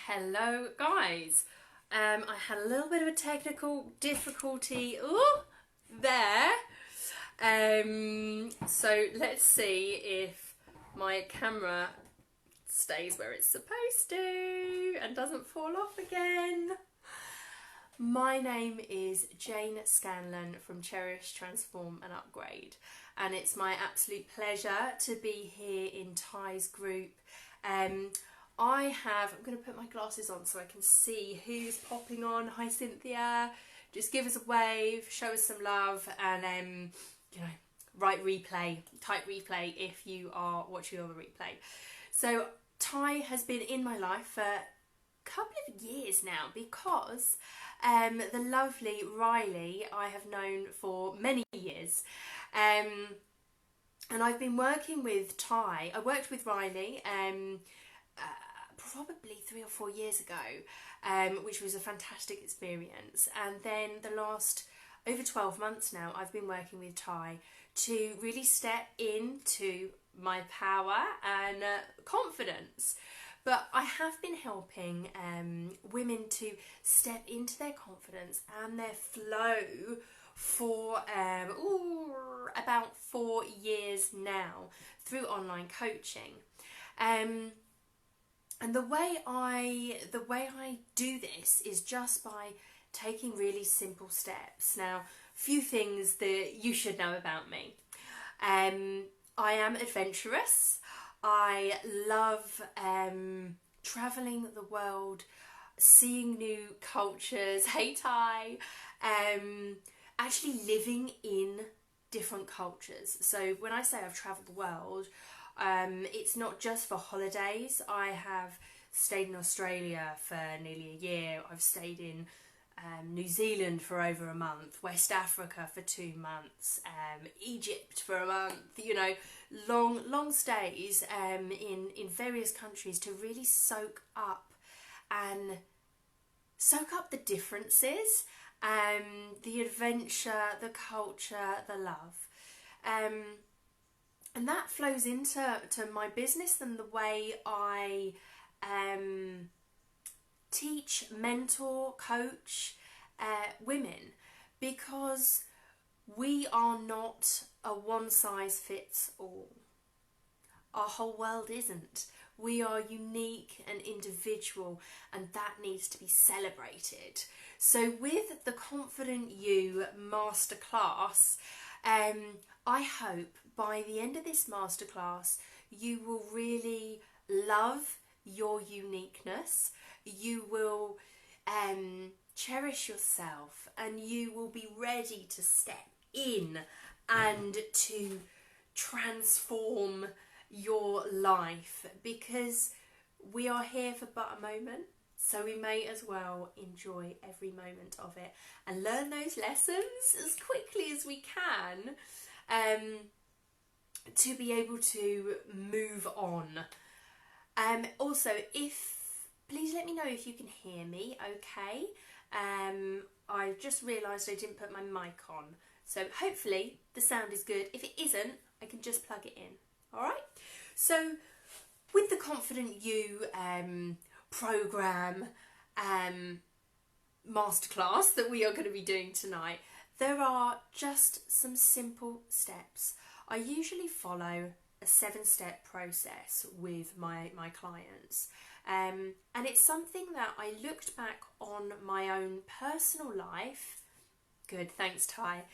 Hello guys, I had a little bit of a technical difficulty there, so let's see if my camera stays where it's supposed to and doesn't fall off again. My name is Jane Scanlan from Cherish, Transform and Upgrade, and it's my absolute pleasure to be here in Ty's group. I'm going to put my glasses on so I can see who's popping on. Hi Cynthia, just give us a wave, show us some love, and type replay if you are watching on the replay. So Ty has been in my life for a couple of years now because the lovely Riley I have known for many years. And I've been working with Ty. I worked with Riley probably 3 or 4 years ago, which was a fantastic experience. And then the last over 12 months now, I've been working with Ty to really step into my power and confidence. But I have been helping women to step into their confidence and their flow for about 4 years now through online coaching. And the way I do this is just by taking really simple steps. Now, few things that you should know about me. I am adventurous. I love travelling the world, seeing new cultures. Hey Ty! Actually living in different cultures. So when I say I've travelled the world, it's not just for holidays. I have stayed in Australia for nearly a year. I've stayed in New Zealand for over a month, West Africa for 2 months, Egypt for a month, long stays in various countries to really soak up the differences, the adventure, the culture, the love. And that flows into my business and the way I teach, mentor, coach women, because we are not a one-size-fits-all. Our whole world isn't. We are unique and individual, and that needs to be celebrated. So with the Confident You Masterclass, I hope by the end of this masterclass you will really love your uniqueness, you will cherish yourself, and you will be ready to step in and to transform your life, because we are here for but a moment, so we may as well enjoy every moment of it and learn those lessons as quickly as we can, to be able to move on. Also, please let me know if you can hear me okay. I've just realised I didn't put my mic on, so hopefully the sound is good. If it isn't, I can just plug it in. Alright, so with the Confident You programme masterclass that we are going to be doing tonight, there are just some simple steps. I usually follow a 7-step process with my clients, and it's something that I looked back on my own personal life. Good, thanks Ty.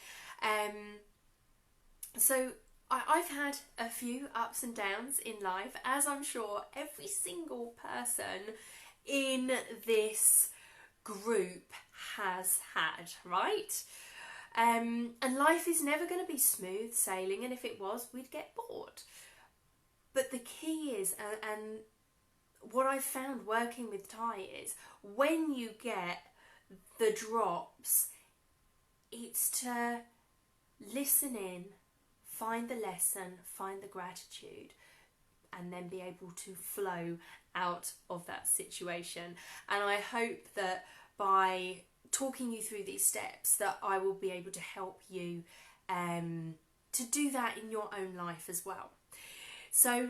So I've had a few ups and downs in life, as I'm sure every single person in this group has had, right? And life is never going to be smooth sailing, and if it was, we'd get bored. But the key is, and what I've found working with Ty is, when you get the drops, it's to listen in, find the lesson, find the gratitude, and then be able to flow out of that situation. And I hope that by talking you through these steps that I will be able to help you to do that in your own life as well. So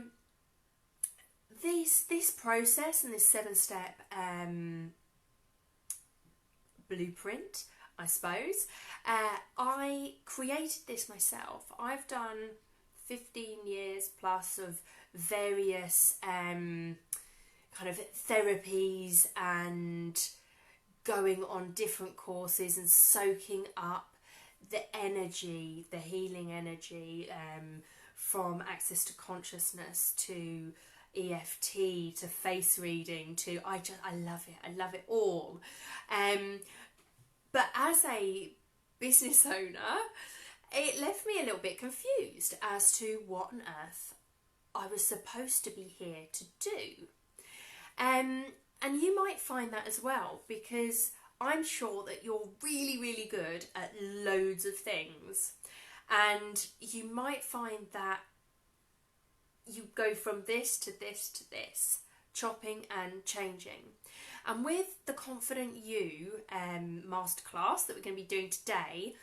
this process and this 7-step blueprint, I suppose, I created this myself. I've done 15 years plus of various kind of therapies and going on different courses and soaking up the energy, the healing energy, from access to consciousness to EFT to face reading to I love it all. But as a business owner, it left me a little bit confused as to what on earth I was supposed to be here to do. And you might find that as well, because I'm sure that you're really, really good at loads of things. And you might find that you go from this to this to this, chopping and changing. And with the Confident You masterclass that we're going to be doing today,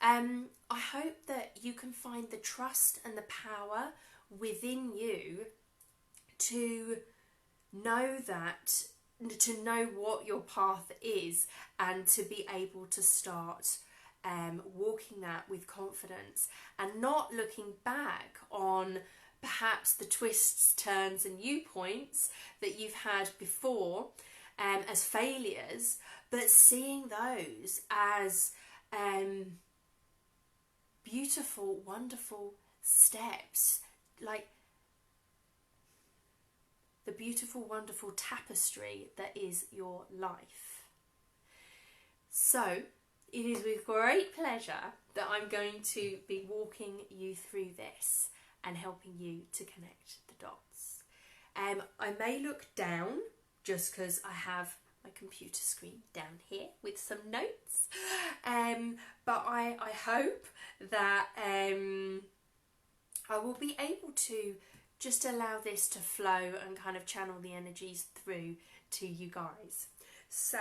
I hope that you can find the trust and the power within you to know what your path is, and to be able to start walking that with confidence, and not looking back on perhaps the twists, turns and viewpoints that you've had before as failures, but seeing those as beautiful, wonderful steps, like the beautiful, wonderful tapestry that is your life. So it is with great pleasure that I'm going to be walking you through this and helping you to connect the dots. I may look down just because I have my computer screen down here with some notes, but I hope that I will be able to just allow this to flow and kind of channel the energies through to you guys. So,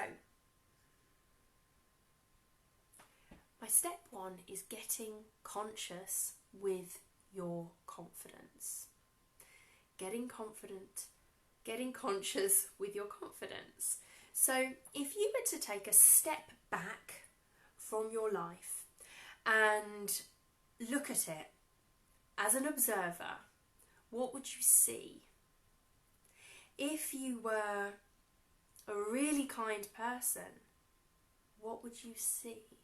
my step 1 is getting conscious with your confidence. Getting conscious with your confidence. So, if you were to take a step back from your life and look at it as an observer, what would you see? If you were a really kind person, what would you see?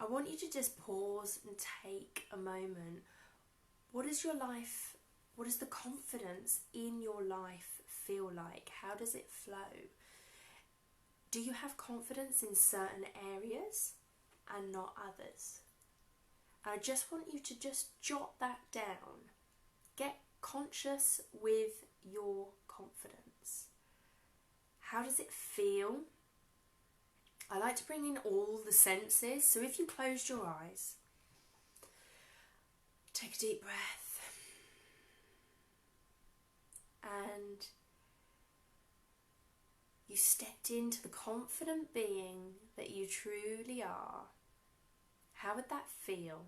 I want you to just pause and take a moment. What is your life, what does the confidence in your life feel like? How does it flow? Do you have confidence in certain areas and not others? I just want you to just jot that down. Get conscious with your confidence. How does it feel? I like to bring in all the senses. So if you closed your eyes, take a deep breath, and you stepped into the confident being that you truly are. How would that feel?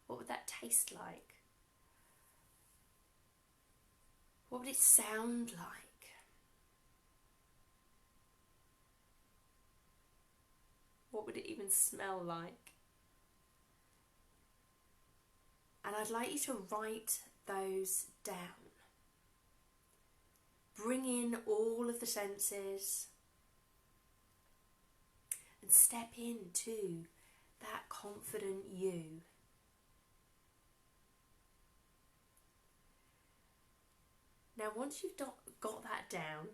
What would that taste like? What would it sound like? What would it even smell like? And I'd like you to write those down. Bring in all of the senses and step into that confident you. Now, once you've got that down,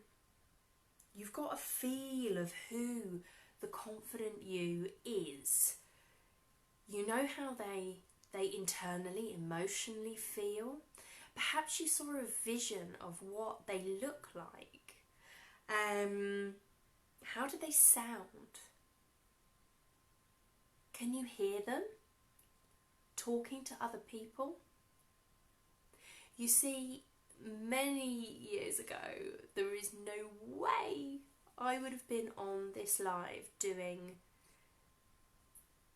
you've got a feel of who the confident you is. You know how they internally, emotionally feel. Perhaps you saw a vision of what they look like. How do they sound? Can you hear them talking to other people? You see, many years ago, there is no way I would have been on this live doing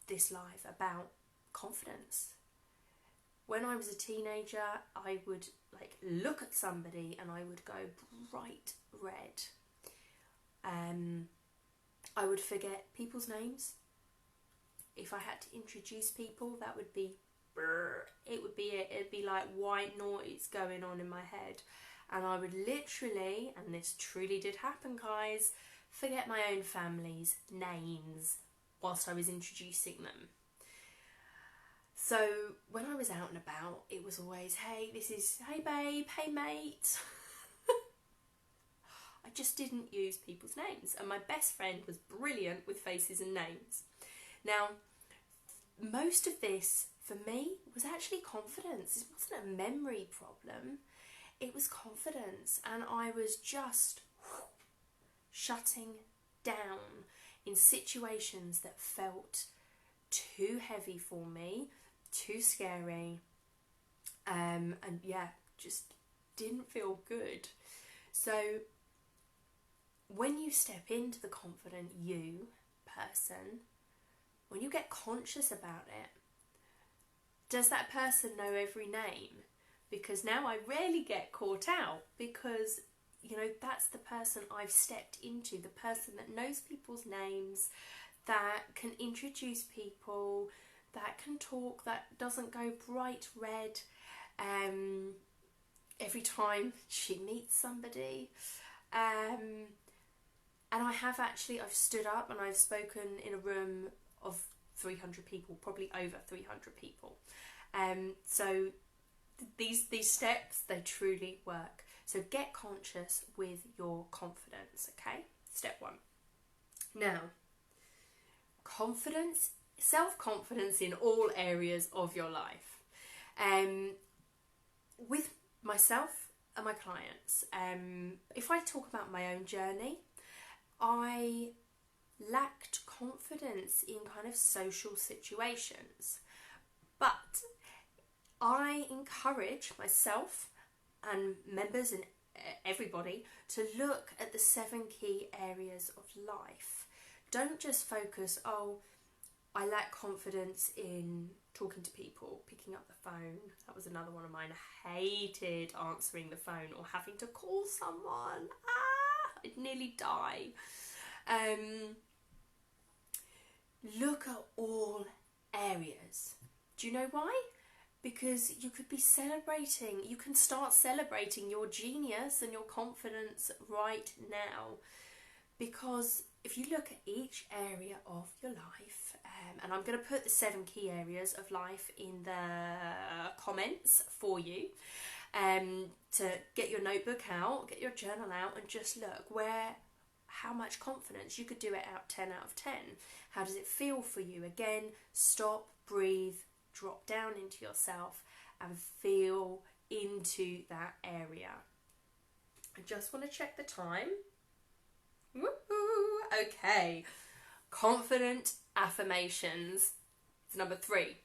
this live about confidence. When I was a teenager, I would like look at somebody and I would go bright red. I would forget people's names. If I had to introduce people, that would be, it'd be like white noise going on in my head. And I would literally, and this truly did happen, guys, forget my own family's names whilst I was introducing them. So when I was out and about, it was always, hey babe, hey mate. I just didn't use people's names. And my best friend was brilliant with faces and names. Now, most of this for me was actually confidence. It wasn't a memory problem. It was confidence. And I was just shutting down in situations that felt too heavy for me, too scary, and yeah, just didn't feel good. So when you step into the confident you person, when you get conscious about it, does that person know every name? Because now I rarely get caught out, because you know, that's the person I've stepped into, the person that knows people's names, that can introduce people, that can talk, that doesn't go bright red every time she meets somebody. And I've stood up and I've spoken in a room of 300 people, probably over 300 people. So these steps, they truly work. So get conscious with your confidence, okay? Step 1. Now, confidence, self-confidence in all areas of your life. With myself and my clients, if I talk about my own journey, I lacked confidence in kind of social situations. But I encourage myself and members and everybody to look at the 7 key areas of life. Don't just focus, I lack confidence in talking to people, picking up the phone. That was another one of mine. I hated answering the phone or having to call someone. I'd nearly die. Look at all areas. Do you know why? Because you could be celebrating, you can start celebrating your genius and your confidence right now. Because if you look at each area of your life, and I'm going to put the 7 key areas of life in the comments for you, to get your notebook out, get your journal out, and just look how much confidence. You could do it 10 out of 10. How does it feel for you? Again, stop, breathe, drop down into yourself and feel into that area. I just want to check the time. Woo-hoo. Okay, confident affirmations. It's number 3,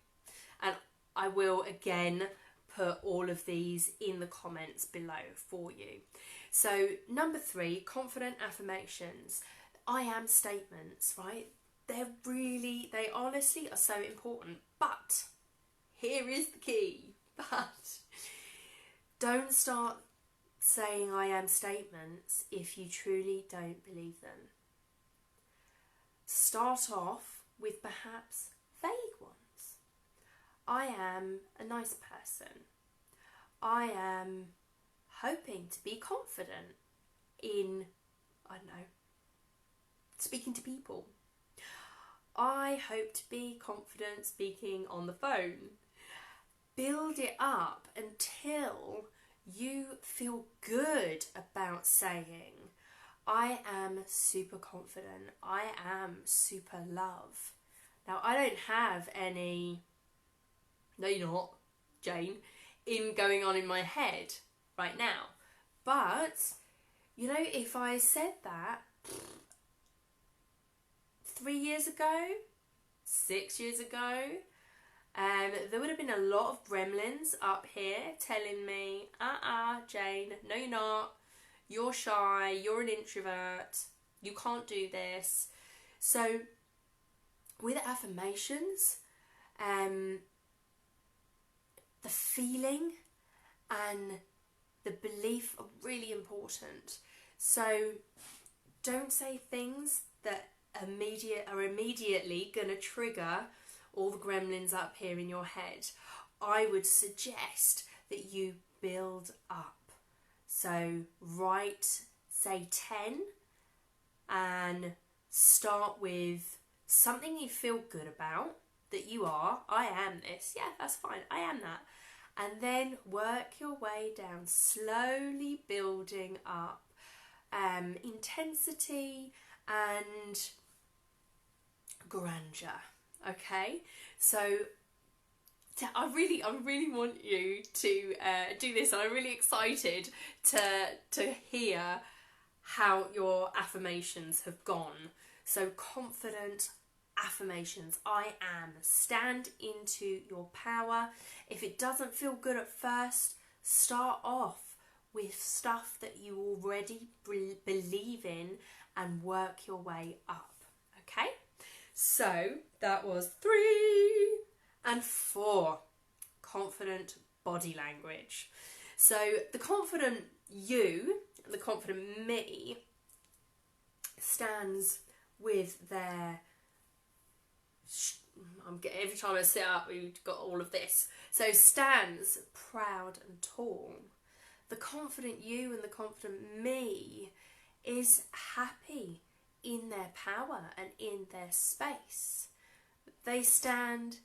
and I will again put all of these in the comments below for you. So number 3, confident affirmations. I am statements, right? They honestly are so important. But here is the key. But don't start saying I am statements if you truly don't believe them. Start off with perhaps vague ones. I am a nice person. I am hoping to be confident in, I don't know, speaking to people. I hope to be confident speaking on the phone. Build it up until you feel good about saying, I am super confident. I am super love. Now, I don't have any, no you're not, Jane, going on in my head right now. But, you know, if I said that 3 years ago, 6 years ago, there would have been a lot of gremlins up here telling me, Jane, no you're not, you're shy, you're an introvert, you can't do this. So with affirmations, the feeling and the belief are really important. So don't say things that are immediately going to trigger all the gremlins up here in your head. I would suggest that you build up. So write, say 10, and start with something you feel good about, that you are. I am this. Yeah, that's fine. I am that. And then work your way down, slowly building up intensity and grandeur. Okay, so I really want you to do this. I'm really excited to hear how your affirmations have gone. So confident affirmations. I am. Stand into your power. If it doesn't feel good at first, start off with stuff that you already believe in and work your way up. Okay? So that was 3 and 4. Confident body language. So the confident you and the confident me stands with their... every time I sit up, we've got all of this. So stands proud and tall. The confident you and the confident me is happy in their power and in their space. They stand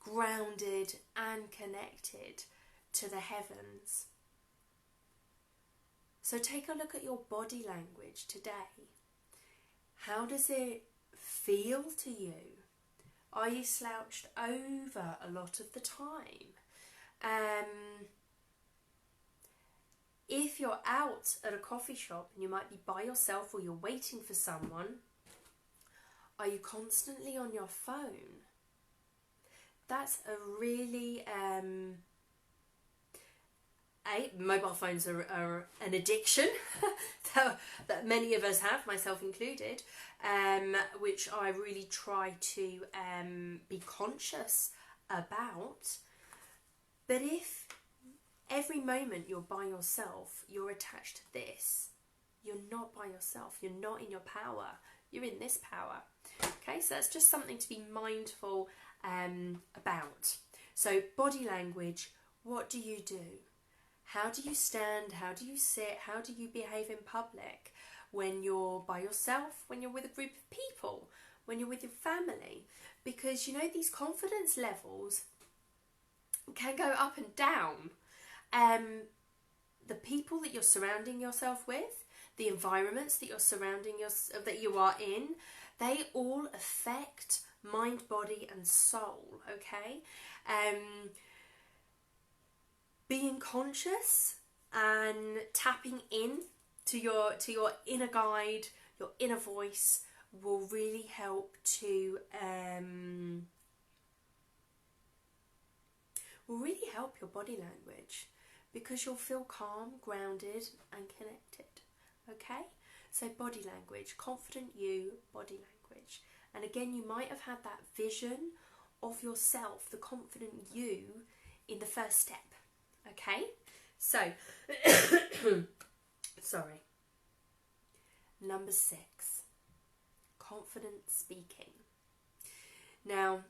grounded and connected to the heavens. So take a look at your body language today. How does it feel to you? Are you slouched over a lot of the time? If you're out at a coffee shop and you might be by yourself or you're waiting for someone, are you constantly on your phone? That's a really... mobile phones are an addiction that many of us have, myself included, which I really try to be conscious about. But if every moment you're by yourself, you're attached to this, you're not by yourself, you're not in your power, you're in this power. Okay, so that's just something to be mindful about. So body language, what do you do? How do you stand? How do you sit? How do you behave in public? When you're by yourself, when you're with a group of people, when you're with your family? Because, you know, these confidence levels can go up and down. The people that you're surrounding yourself with, the environments that you're surrounding yourself, that you are in, they all affect mind, body and soul, okay? Being conscious and tapping in to your inner guide, your inner voice, will really help to your body language, because you'll feel calm, grounded and connected. Okay, so body language, confident you, body language. And again, you might have had that vision of yourself, the confident you, in the first step. Okay, so sorry. Number 6, confident speaking. Now,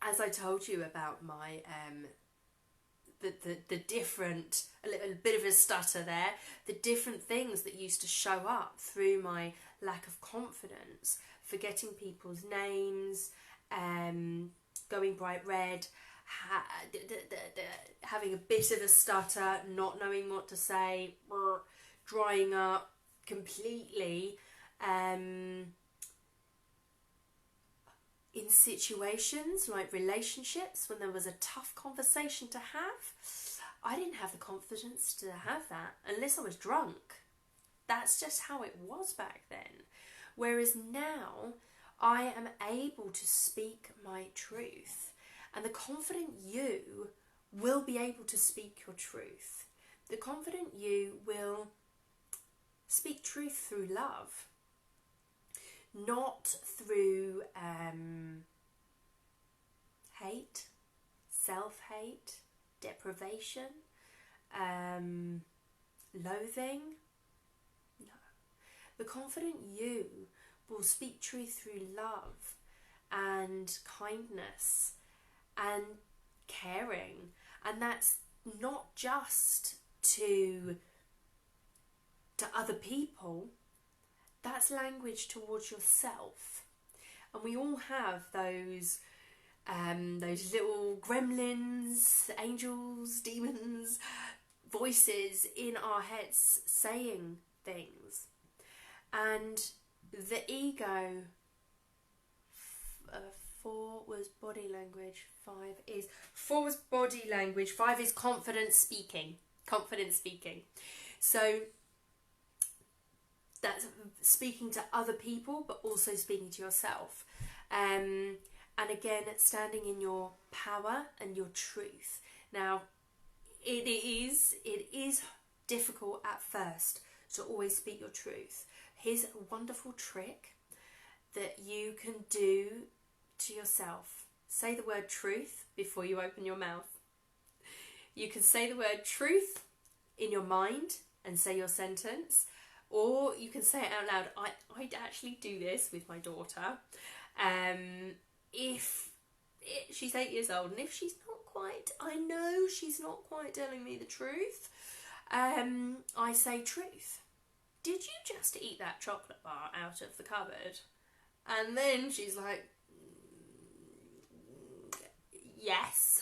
as I told you about my the different, a little bit of a stutter there, the different things that used to show up through my lack of confidence, forgetting people's names, going bright red, having a bit of a stutter, not knowing what to say, drying up completely, in situations like relationships, when there was a tough conversation to have, I didn't have the confidence to have that unless I was drunk. That's just how it was back then. Whereas now, I am able to speak my truth. And the confident you will be able to speak your truth. The confident you will speak truth through love, not through hate, self-hate, deprivation, loathing. No. The confident you will speak truth through love and kindness and caring, and that's not just to other people, that's language towards yourself. And we all have those little gremlins, angels, demons, voices in our heads saying things. And the ego, 4 was body language, 4 was body language, 5 is confident speaking. So that's speaking to other people, but also speaking to yourself. And again, standing in your power and your truth. Now, it is difficult at first to always speak your truth. Here's a wonderful trick that you can do to yourself. Say the word truth before you open your mouth. You can say the word truth in your mind and say your sentence, or you can say it out loud. I actually do this with my daughter. If she's 8 years old, and if she's not quite, I know she's not quite telling me the truth, I say, truth, did you just eat that chocolate bar out of the cupboard? And then she's like, yes.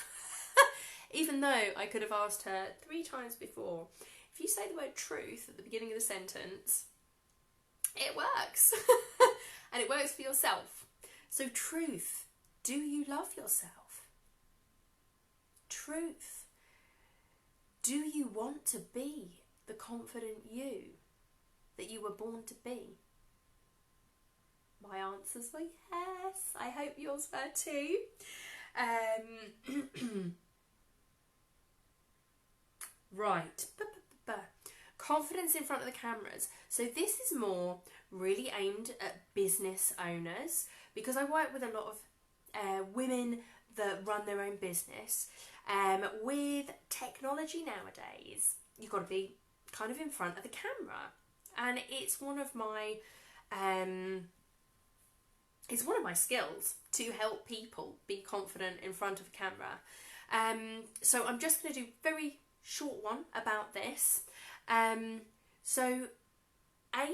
Even though I could have asked her 3 times before, if you say the word truth at the beginning of the sentence, it works. And it works for yourself. So truth, do you love yourself? Truth, do you want to be the confident you that you were born to be? My answers were yes. I hope yours were too. Right. Confidence in front of the cameras. So this is more really aimed at business owners, because I work with a lot of women that run their own business. With technology nowadays, you've got to be kind of in front of the camera, and it's one of my skills to help people be confident in front of a camera. So I'm just going to do a very short one about this. So A,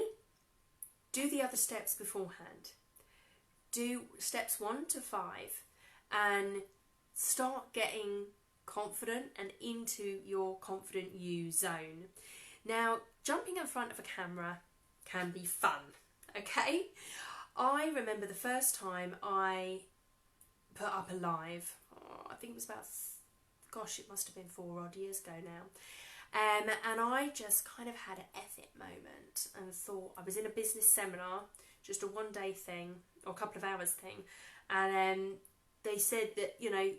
do the other steps beforehand. Do steps 1 to 5 and start getting confident and into your confident you zone. Now, jumping in front of a camera can be fun, okay? I remember the first time I put up a live, I think it was about, it must have been 4 odd years ago now. And I just kind of had an ethic moment and thought, I was in a business seminar, just a 1-day thing, or a couple of hours thing, and they said that, you know,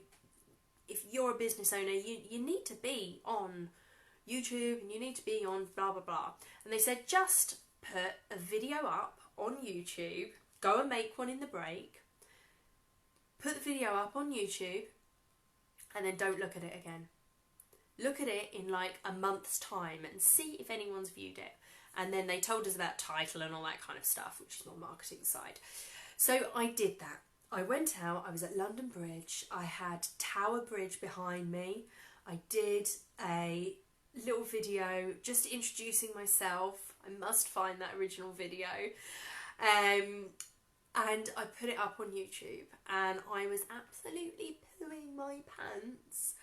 if you're a business owner, you need to be on YouTube and you need to be on blah blah blah. And they said, just put a video up on YouTube, go and make one in the break, put the video up on YouTube, and then don't look at it again. Look at it in like a month's time and see if anyone's viewed it. And then they told us about title and all that kind of stuff, which is more marketing side. So I did that. I went out, I was at London Bridge, I had Tower Bridge behind me. I did a little video just introducing myself. I must find that original video. And I put it up on YouTube, and I was absolutely pooing my pants.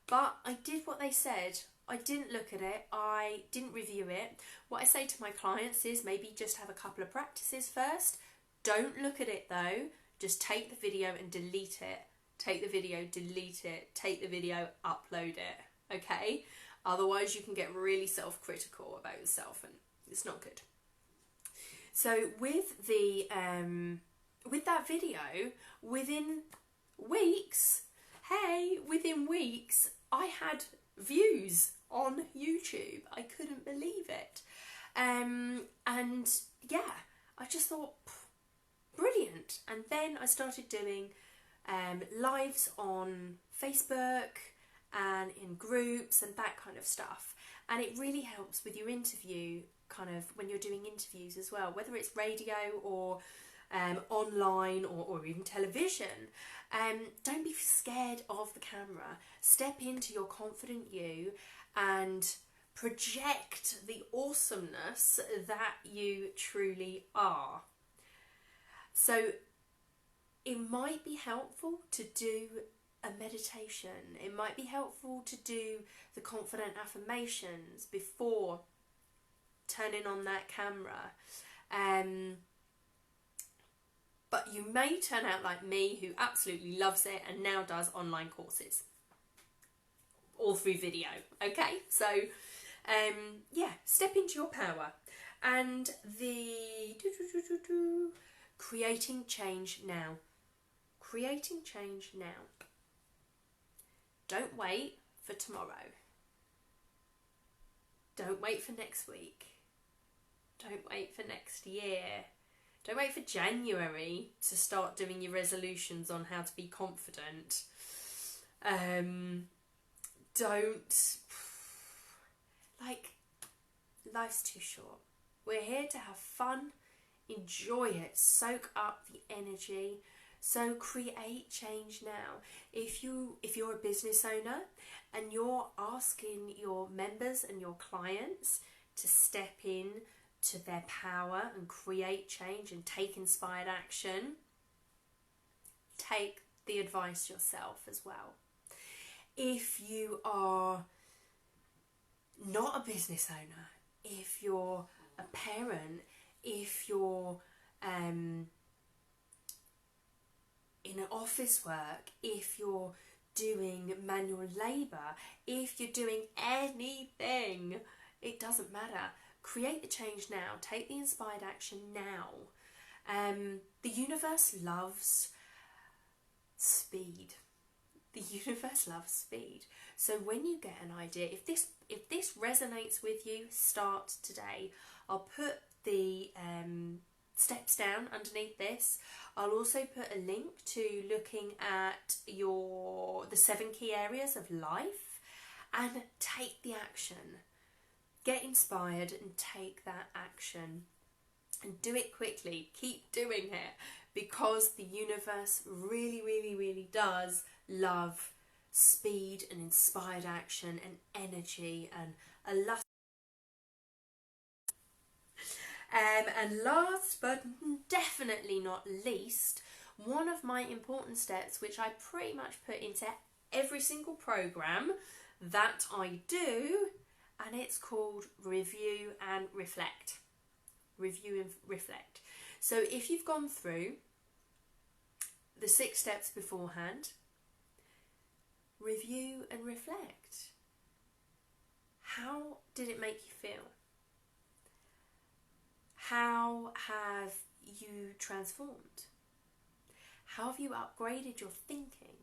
But I did what they said. I didn't look at it. I didn't review it. What I say to my clients is maybe just have a couple of practices first. Don't look at it though. Just take the video and delete it. Take the video, delete it. Take the video, upload it. Okay? Otherwise you can get really self-critical about yourself, and it's not good. So with the with that video, within weeks, I had views on YouTube. I couldn't believe it. And yeah, I just thought, brilliant. And then I started doing lives on Facebook and in groups and that kind of stuff. And it really helps with your interview, kind of when you're doing interviews as well, whether it's radio or online or even television. Don't be scared of the camera. Step into your confident you and project the awesomeness that you truly are. So it might be helpful to do a meditation. It might be helpful to do the confident affirmations before turning on that camera. But you may turn out like me, who absolutely loves it and now does online courses. All through video, okay? So, yeah, step into your power. And the creating change now. Creating change now. Don't wait for tomorrow. Don't wait for next week. Don't wait for next year. Don't wait for January to start doing your resolutions on how to be confident. Life's too short. We're here to have fun, enjoy it, soak up the energy. So create change now. If you're a business owner and you're asking your members and your clients to step in to their power and create change and take inspired action, take the advice yourself as well. If you are not a business owner, if you're a parent, if you're in an office work, if you're doing manual labour, if you're doing anything, it doesn't matter. Create the change now. Take the inspired action now. The universe loves speed. The universe loves speed. So when you get an idea, if this resonates with you, start today. I'll put the steps down underneath this. I'll also put a link to looking at the 7 key areas of life, and take the action. Get inspired and take that action. And do it quickly. Keep doing it, because the universe really, really, really does love speed and inspired action and energy and a lust. And last but definitely not least, one of my important steps, which I pretty much put into every single program that I do, and it's called review and reflect. Review and reflect. So if you've gone through the 6 steps beforehand, review and reflect. How did it make you feel? How have you transformed? How have you upgraded your thinking?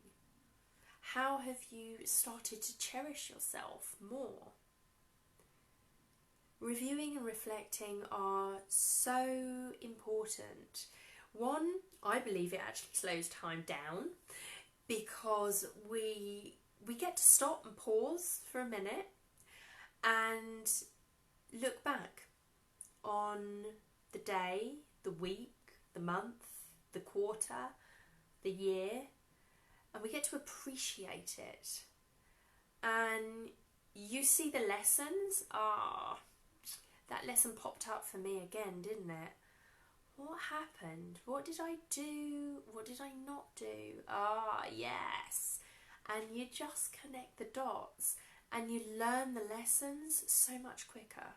How have you started to cherish yourself more? Reviewing and reflecting are so important. One, I believe it actually slows time down, because we get to stop and pause for a minute and look back on the day, the week, the month, the quarter, the year, and we get to appreciate it. And you see the lessons. That lesson popped up for me again, didn't it? What happened? What did I do? What did I not do? Yes. And you just connect the dots and you learn the lessons so much quicker.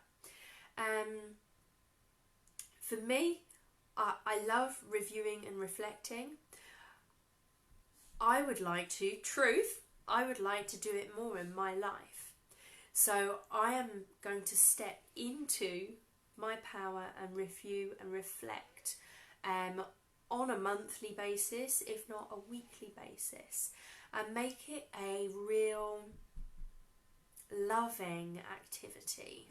For me, I love reviewing and reflecting. I would like to do it more in my life. So I am going to step into my power and review and reflect on a monthly basis, if not a weekly basis, and make it a real loving activity.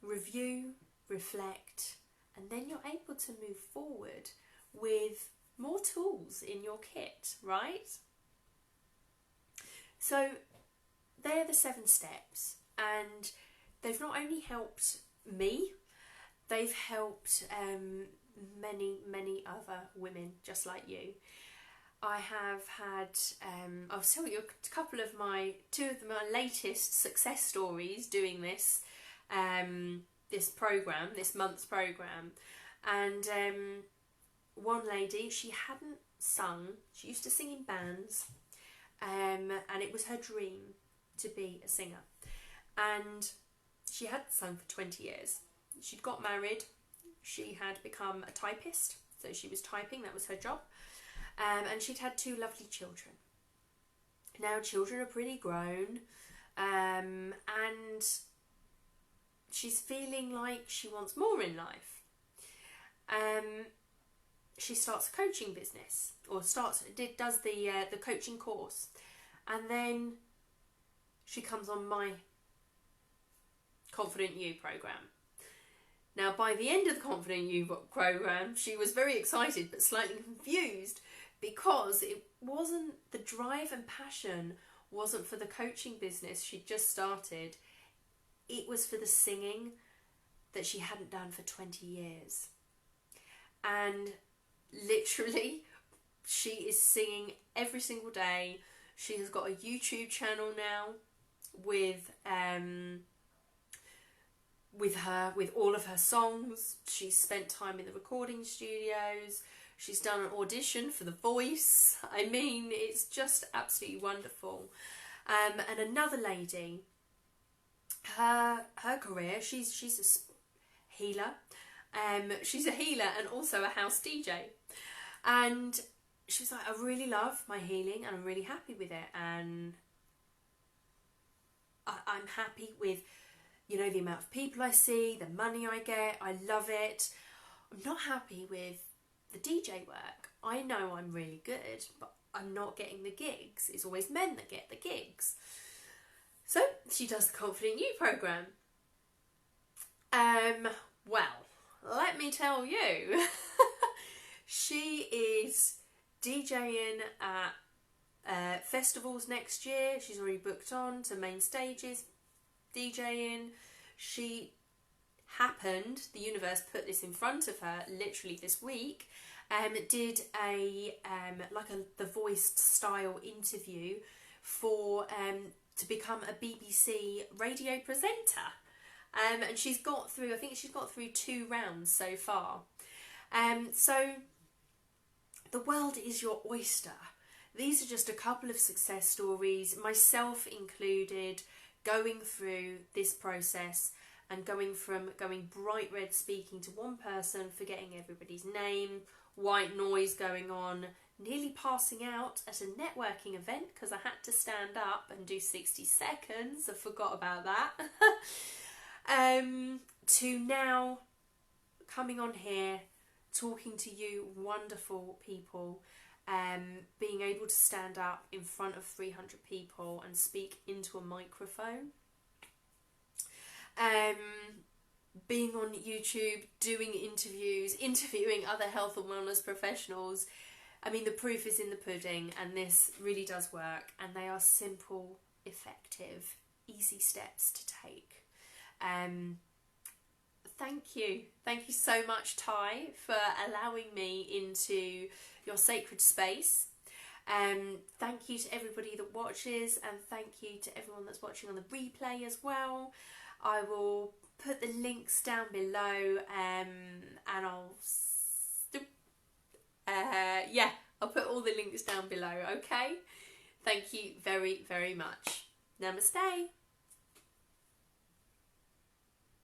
Review, reflect, and then you're able to move forward with more tools in your kit, right? So they're the 7 steps, and they've not only helped me, they've helped many other women just like you. I have had, I'll tell you a couple of two of my latest success stories doing this, this month's program. And one lady, she hadn't sung, she used to sing in bands, and it was her dream to be a singer. And she hadn't sung for 20 years. She'd got married, she had become a typist, so she was typing, that was her job. And she'd had 2 lovely children. Now children are pretty grown, and she's feeling like she wants more in life. She starts a coaching business, or does the coaching course, and then she comes on my Confident You program. Now, by the end of the Confident You program, she was very excited but slightly confused, because it wasn't, the drive and passion wasn't for the coaching business she'd just started. It was for the singing that she hadn't done for 20 years. And literally, she is singing every single day. She has got a YouTube channel now with all of her songs. She's spent time in the recording studios. She's done an audition for The Voice. I mean, it's just absolutely wonderful. And another lady, her career, she's a healer. She's a healer and also a house DJ. And she's like, I really love my healing and I'm really happy with it. And I'm happy with, the amount of people I see, the money I get. I love it. I'm not happy with the DJ work. I know I'm really good, but I'm not getting the gigs. It's always men that get the gigs. So she does the Confident You program. Well, let me tell you, she is DJing at festivals next year. She's already booked on to main stages, DJing. The universe put this in front of her literally this week. Did the Voice style interview for to become a BBC radio presenter. And she's got through, I think she's got through 2 rounds so far. So the world is your oyster. These are just a couple of success stories, myself included, going through this process and going from going bright red speaking to one person, forgetting everybody's name, white noise going on, nearly passing out at a networking event because I had to stand up and do 60 seconds. I forgot about that. To now coming on here, talking to you wonderful people, being able to stand up in front of 300 people and speak into a microphone, being on YouTube, doing interviews, interviewing other health and wellness professionals. I mean, the proof is in the pudding, and this really does work, and they are simple, effective, easy steps to take. Thank you so much, Ty, for allowing me into your sacred space. Thank you to everybody that watches, and thank you to everyone that's watching on the replay as well. I will put the links down below, and I'll put all the links down below, okay? Thank you very, very much. Namaste.